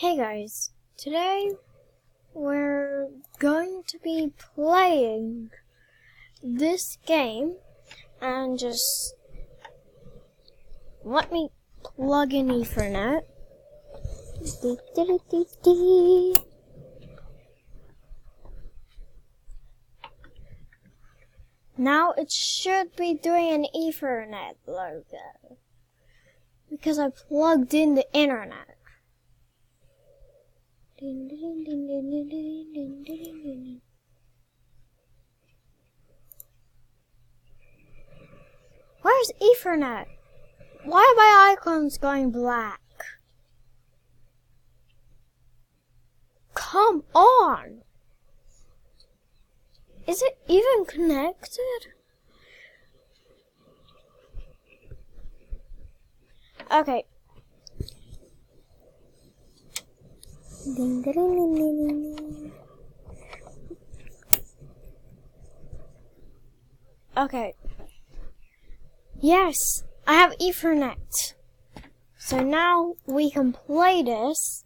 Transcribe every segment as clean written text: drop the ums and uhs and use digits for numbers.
Hey guys, today we're going to be playing this game, and just let me plug in Ethernet. Now it should be doing an Ethernet logo because I plugged in the internet. Where's Ethernet? Why are my icons going black? Come on! Is it even connected? Okay. Okay. Yes, I have Ethernet. So now we can play this,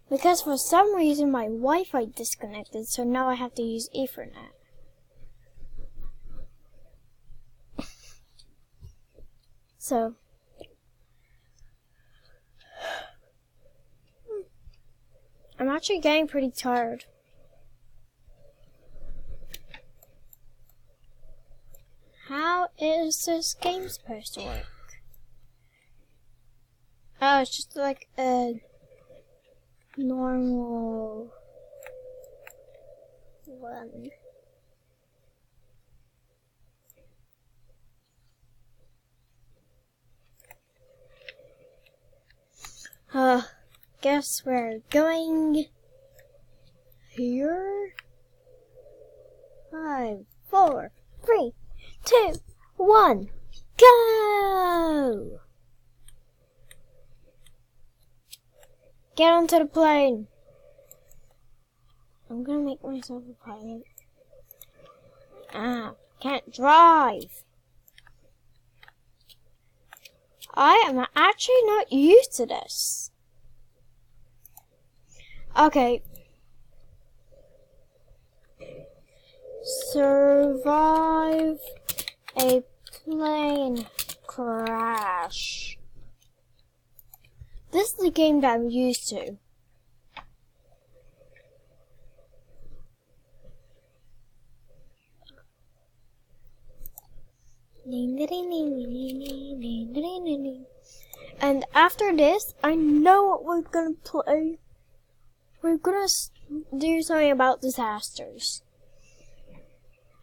because for some reason my Wi-Fi disconnected, so now I have to use Ethernet. So I'm actually getting pretty tired. How is this game supposed to work? Oh, it's just like a normal one. Guess we're going here. 5, 4, 3, 2, 1, go! Get onto the plane. I'm gonna make myself a pilot. Can't drive. I am actually not used to this. Okay. Survive a plane crash. This is the game that I'm used to. And after this, I know what we're gonna play. We're gonna do something about disasters.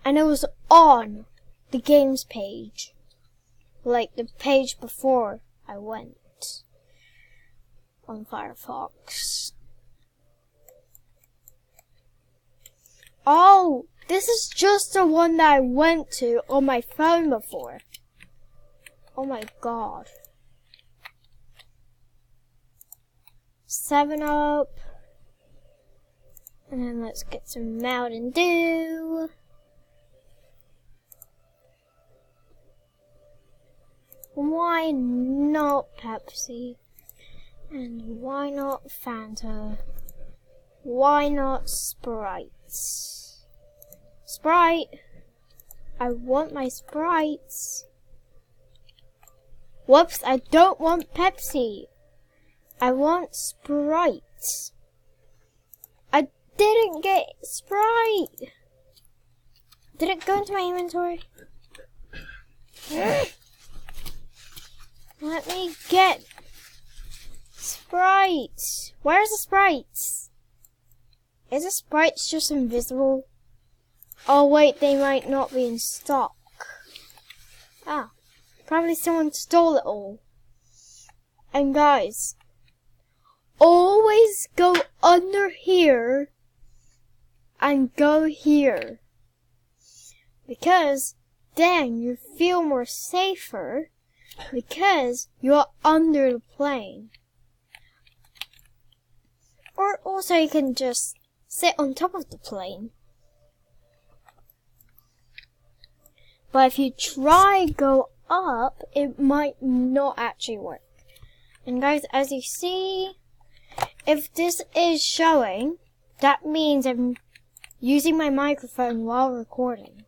And it was on the games page. Like the page before I went on Firefox. Oh, this is just the one that I went to on my phone before. Oh my god. 7-Up. And then let's get some Mountain Dew. Why not Pepsi? And why not Fanta? Why not Sprite? Sprite! I want my Sprites. Whoops, I don't want Pepsi. I want Sprite. I didn't get Sprite. Did it go into my inventory? Let me get Sprite. Where's the Sprites? Is the Sprites just invisible? Oh wait, they might not be in stock. Ah, probably someone stole it all. And guys, always go under here and go here. Because then you feel more safer because you're under the plane. Or also you can just sit on top of the plane. But if you try go up, it might not actually work. And guys, as you see, if this is showing, that means I'm using my microphone while recording.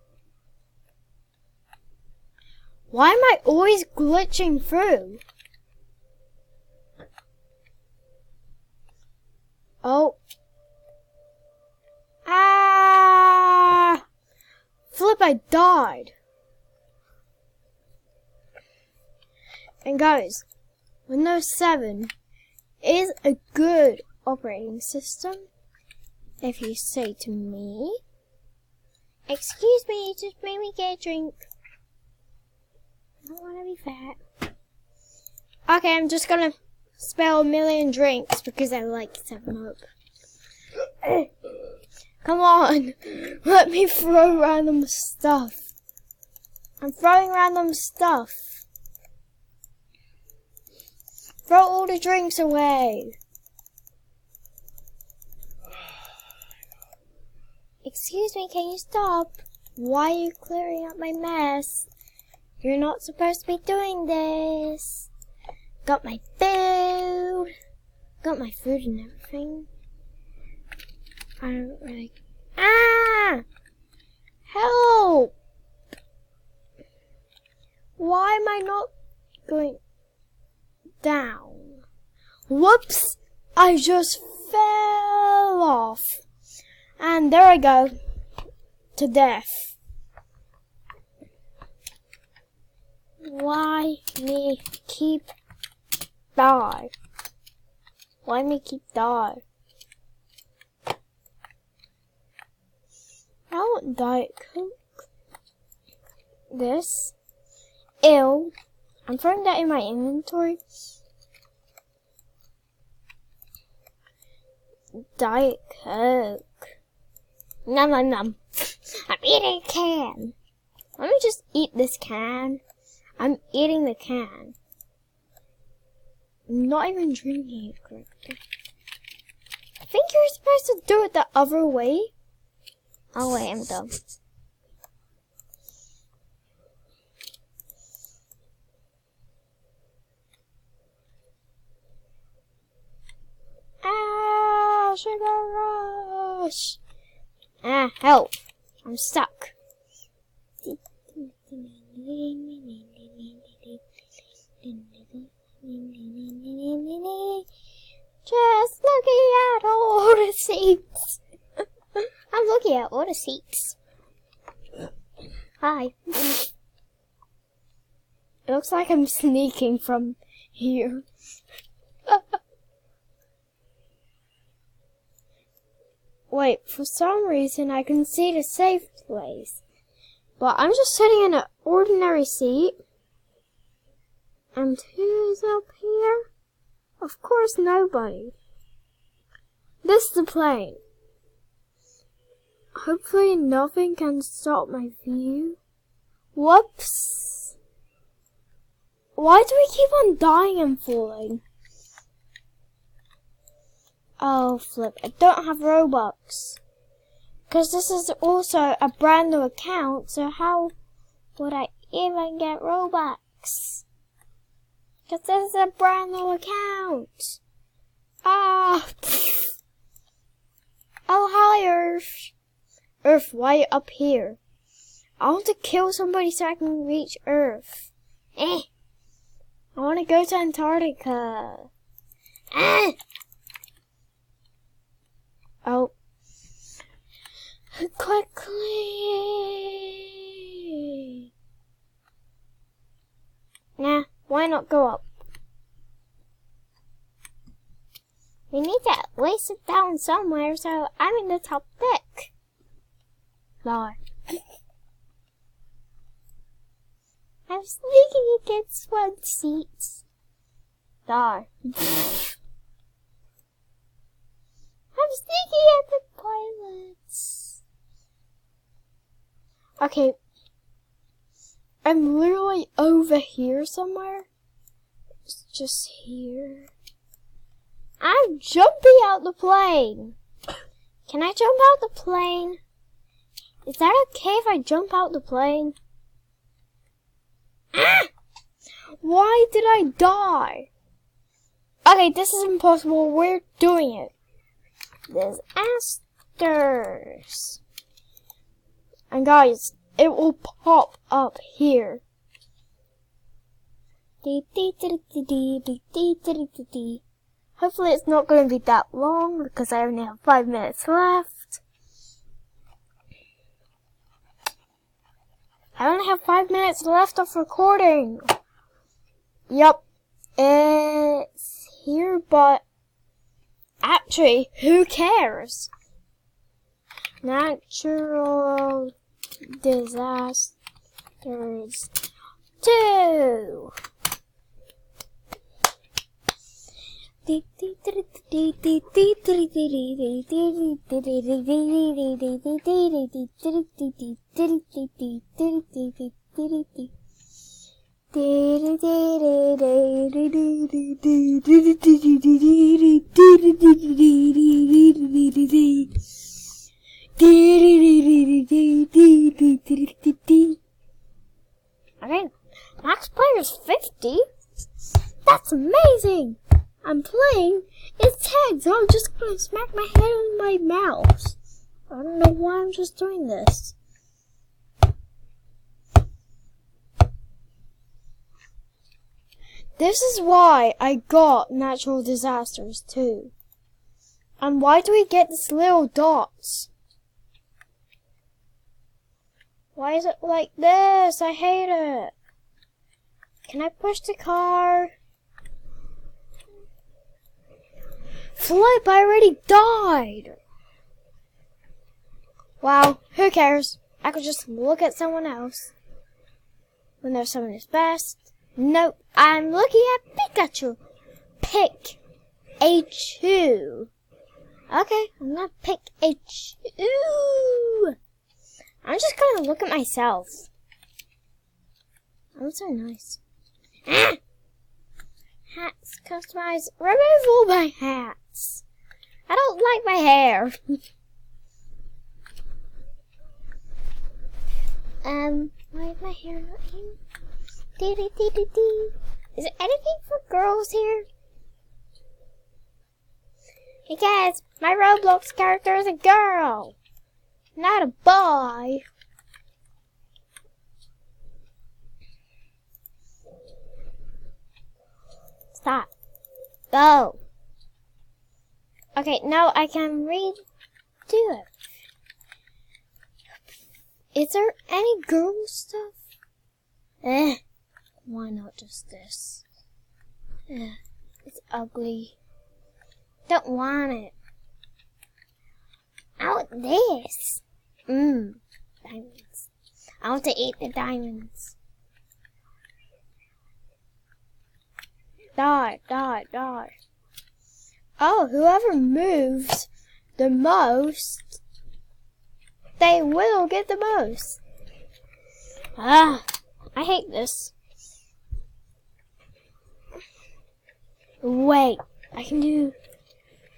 Why am I always glitching through? Oh. Ah! Flip, I died. And guys, Windows 7 is a good operating system, if you say to me. Excuse me, just made me get a drink. I don't want to be fat. Okay, I'm just gonna spill a million drinks because I like 7-Up. Come on, let me throw random stuff. I'm throwing random stuff. Throw all the drinks away. Excuse me, can you stop? Why are you clearing up my mess? You're not supposed to be doing this. Got my food. Got my food and everything. I don't really... Ah! Help! Why am I not going down? Whoops! I just fell off. And there I go. To death. Why me keep die? Why me keep die? I want Diet Coke. This. Ew. I'm throwing that in my inventory. Diet Coke. Nom nom nom. I'm eating a can. Let me just eat this can. I'm eating the can. I'm not even drinking it correctly. I think you're supposed to do it the other way. Oh wait, I'm dumb. Ah, sugar rush. Ah, help. I'm stuck. Just looking at all the seats. I'm looking at all the seats. Hi. It looks like I'm sneaking from here. Wait, for some reason I can see the safe place. But I'm just sitting in an ordinary seat. And who's up here? Of course nobody. This is the plane. Hopefully nothing can stop my view. Whoops. Why do we keep on dying and falling? Oh, flip. I don't have Robux. Because this is also a brand new account, so how would I even get Robux? Because this is a brand new account. Ah. Oh, hi, Earth. Earth, why are you up here? I want to kill somebody so I can reach Earth. I want to go to Antarctica. Oh. Quickly. Nah, why not go up? We need to at least sit down somewhere, so I'm in the top deck. No. I'm sneaking against one seat. Dar. I'm sneaking at the pilots. Okay. I'm literally over here somewhere. It's just here. I'm jumping out the plane. Can I jump out the plane? Is that okay if I jump out the plane? Ah! Why did I die? Okay, this is impossible. We're doing it. Disasters. And guys, it will pop up here. Hopefully it's not going to be that long because I only have 5 minutes left. I only have 5 minutes left of recording. Yup. It's here, but actually, who cares? Natural disasters 2. Okay, max player is 50. That's amazing. I'm playing. It's 10, so I'm just gonna smack my head on my mouse. I don't know why I'm just doing this. This is why I got natural disasters too. And why do we get these little dots? Why is it like this? I hate it. Can I push the car? Flip, I already died. Wow, who cares? I could just look at someone else. When there's someone who's best. Nope, I'm looking at Pikachu. Pick H2. Okay, I'm gonna pick H2. I'm just gonna look at myself. I'm so nice. Ah! Hats, customize, remove all my hats. I don't like my hair. Why is my hair not here? Is there anything for girls here? Hey guys, my Roblox character is a girl, not a boy. Stop. Go. Okay, now I can redo it. Is there any girl stuff? Why not just this? It's ugly. Don't want it. I want this. Diamonds. I want to eat the diamonds. Die, die, die. Oh, whoever moves the most, they will get the most. Ah, I hate this. Wait, I can do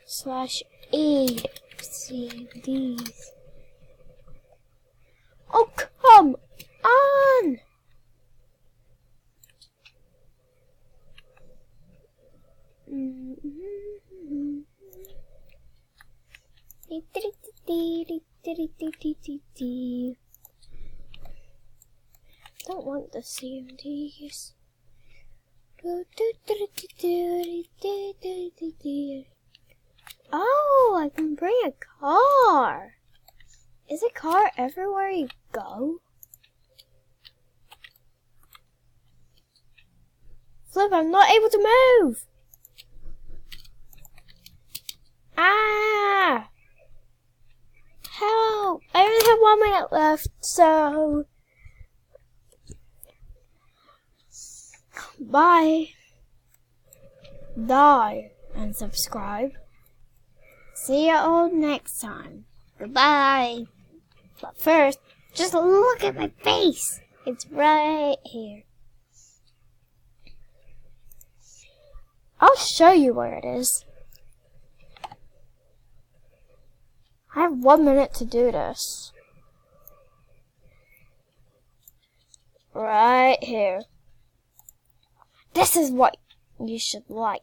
/E, C, D's. Oh, come on! Don't want the CMDs. Oh, I can bring a car. Is a car everywhere you go? Flip, I'm not able to move. Ah! Help! I only have 1 minute left, so bye. Die and subscribe. See you all next time. Goodbye. But first, just look at my face. It's right here. I'll show you where it is. I have 1 minute to do this. Right here. This is what you should like.